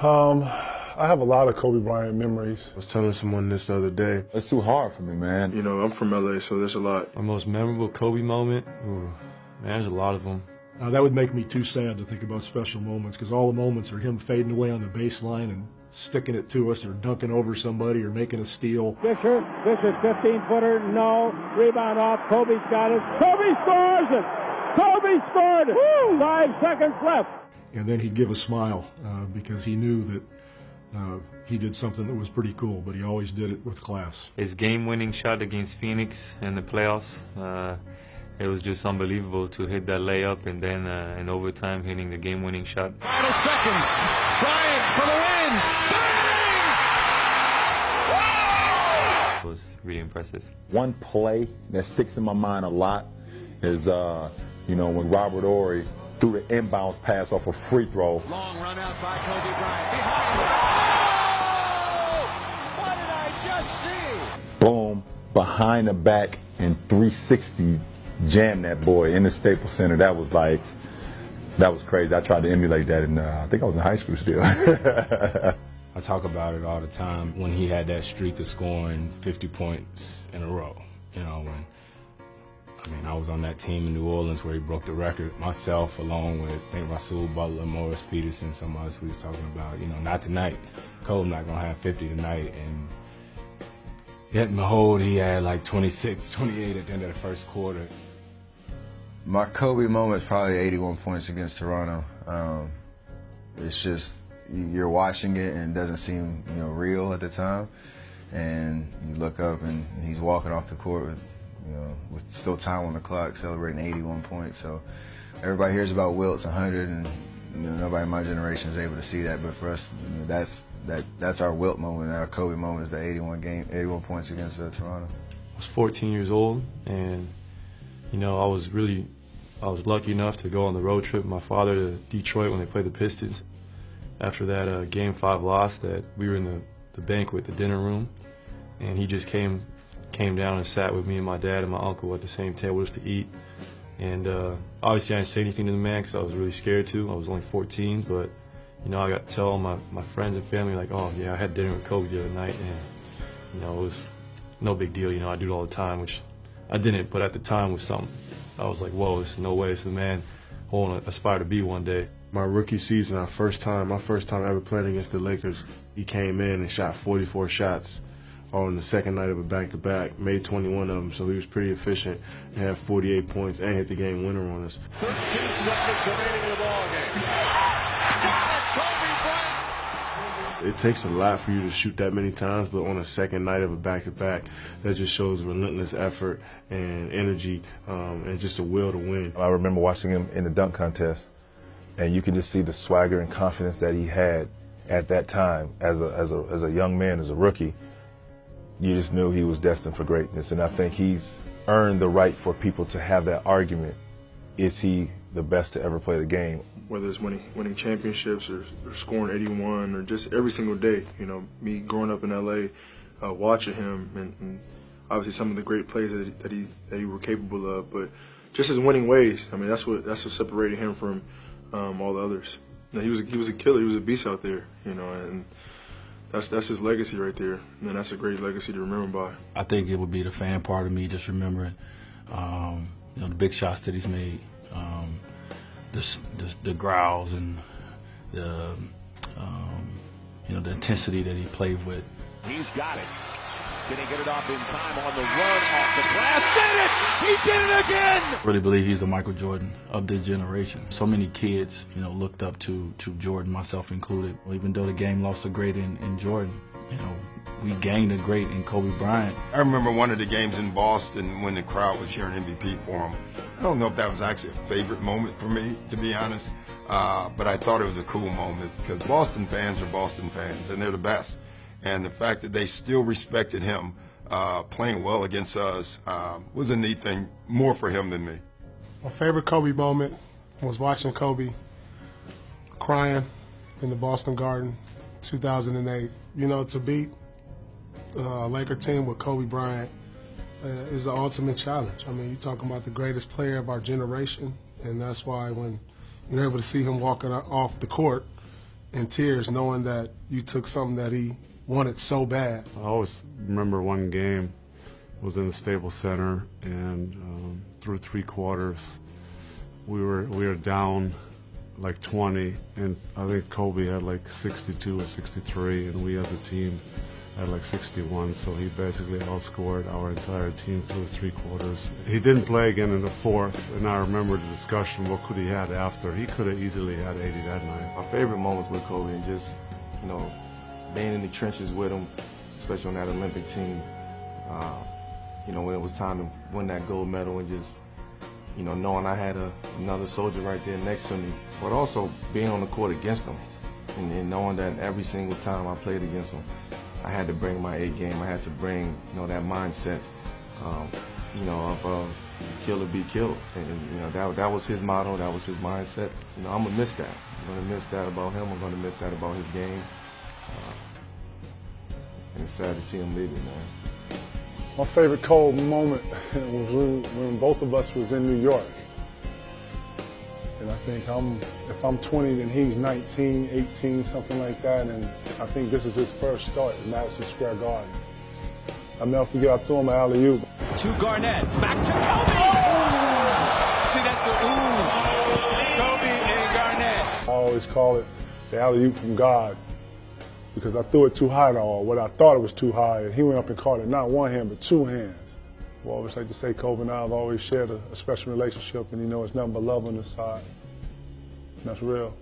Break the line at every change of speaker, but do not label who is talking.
I have a lot of Kobe Bryant memories. I was telling someone this the other day.
It's too hard for me, man.
You know, I'm from LA, so there's a lot.
My most memorable Kobe moment? Ooh, man, there's a lot of them.
That would make me too sad to think about special moments, because all the moments are him fading away on the baseline and sticking it to us, or dunking over somebody, or making a steal.
Fisher's 15-footer, no. Rebound off, Kobe's got it. Kobe scores it! Kobe scored it! Woo! 5 seconds left.
And then he'd give a smile, because he knew that he did something that was pretty cool, but he always did it with class.
His game-winning shot against Phoenix in the playoffs, it was just unbelievable to hit that layup, and then in overtime hitting the game-winning shot.
Final seconds, Bryant for the win! Bang!
It was really impressive.
One play that sticks in my mind a lot is, you know, when Robert Horry threw the inbounds pass off a free throw.
Long run out by Kobe Bryant. Behind. Oh! What did I just see?
Boom, behind the back and 360 jammed that boy in the Staples Center. That was crazy. I tried to emulate that, and I think I was in high school still.
I talk about it all the time when he had that streak of scoring 50 points in a row. You know, I was on that team in New Orleans where he broke the record. Myself, along with, I think, Rasul Butler, Morris Peterson, some of us we was talking about, you know, not tonight. Kobe not going to have 50 tonight. And yet, Mahode, he had like 26, 28 at the end of the first quarter.
My Kobe moment is probably 81 points against Toronto. It's just, you're watching it and it doesn't seem, you know, real at the time. And you look up and he's walking off the court with, you know, with still time on the clock, celebrating 81 points. So everybody hears about Wilt's 100, and you know, nobody in my generation is able to see that. But for us, you know, that's our Wilt moment. Our Kobe moment is the 81 points against Toronto.
I was 14 years old, and you know, I was lucky enough to go on the road trip with my father to Detroit when they played the Pistons. After that Game 5 loss, that we were in the banquet, the dinner room, and he just came down and sat with me and my dad and my uncle at the same table just to eat. And obviously I didn't say anything to the man because I was really scared to. I was only 14, but you know, I got to tell my friends and family, like, oh yeah, I had dinner with Kobe the other night, and you know, it was no big deal. You know, I do it all the time, which I didn't, but at the time was something. I was like, whoa, this is no way. This is the man I want to aspire to be one day.
My rookie season, my first time ever playing against the Lakers, he came in and shot 44 shots on the second night of a back-to-back, made 21 of them, so he was pretty efficient and had 48 points and hit the game winner on us.
13 seconds remaining in the ballgame. Kobe Bryant.
It takes a lot for you to shoot that many times, but on a second night of a back-to-back, that just shows relentless effort and energy and just a will to win.
I remember watching him in the dunk contest, and you can just see the swagger and confidence that he had at that time as a young man, as a rookie. You just knew he was destined for greatness, and I think he's earned the right for people to have that argument. Is he the best to ever play the game?
Whether it's winning championships or scoring 81 or just every single day, you know, me growing up in LA, watching him and obviously some of the great plays that he were capable of, but just his winning ways. I mean, that's what separated him from all the others. You know, he was a killer. He was a beast out there, you know, and that's his legacy right there, and that's a great legacy to remember by.
I think it would be the fan part of me just remembering, you know, the big shots that he's made, the growls and the, you know, the intensity that he played with.
He's got it. Can he get it off in time on the run off the glass? Did it! He did it again!
I really believe he's the Michael Jordan of this generation. So many kids, you know, looked up to Jordan, myself included. Even though the game lost a great in Jordan, you know, we gained a great in Kobe Bryant.
I remember one of the games in Boston when the crowd was cheering MVP for him. I don't know if that was actually a favorite moment for me, to be honest, but I thought it was a cool moment because Boston fans are Boston fans, and they're the best. And the fact that they still respected him playing well against us was a neat thing, more for him than me.
My favorite Kobe moment was watching Kobe crying in the Boston Garden, 2008. You know, to beat a Laker team with Kobe Bryant is the ultimate challenge. I mean, you're talking about the greatest player of our generation, and that's why when you're able to see him walking off the court, in tears knowing that you took something that he wanted so bad?
I always remember one game was in the Staples Center, and through 3 quarters, we were down like 20, and I think Kobe had like 62 or 63, and we as a team had like 61, so he basically outscored our entire team through 3 quarters. He didn't play again in the 4th, and I remember the discussion, what could he have after? He could have easily had 80 that night.
My favorite moments with Kobe, and just, you know, being in the trenches with him, especially on that Olympic team, you know, when it was time to win that gold medal, and just, you know, knowing I had another soldier right there next to me, but also being on the court against him, and knowing that every single time I played against him, I had to bring my A game. I had to bring, you know, that mindset, you know, of kill or be killed, and you know, that was his motto. That was his mindset. You know, I'm gonna miss that. I'm gonna miss that about him. I'm gonna miss that about his game. And it's sad to see him leaving, man.
My favorite Kobe moment was when both of us was in New York. And I think if I'm 20, then he's 19, 18, something like that. And I think this is his first start at Madison Square Garden. I'll never forget, I threw him an alley-oop.
To Garnett, back to Kobe! See, that's the ooh. Kobe and Garnett.
I always call it the alley-oop from God, because I threw it too high, or what I thought it was too high, and he went up and caught it, not one hand, but 2 hands. I always like to say Kobe and I have always shared a special relationship, and you know it's nothing but love on this side. And that's real.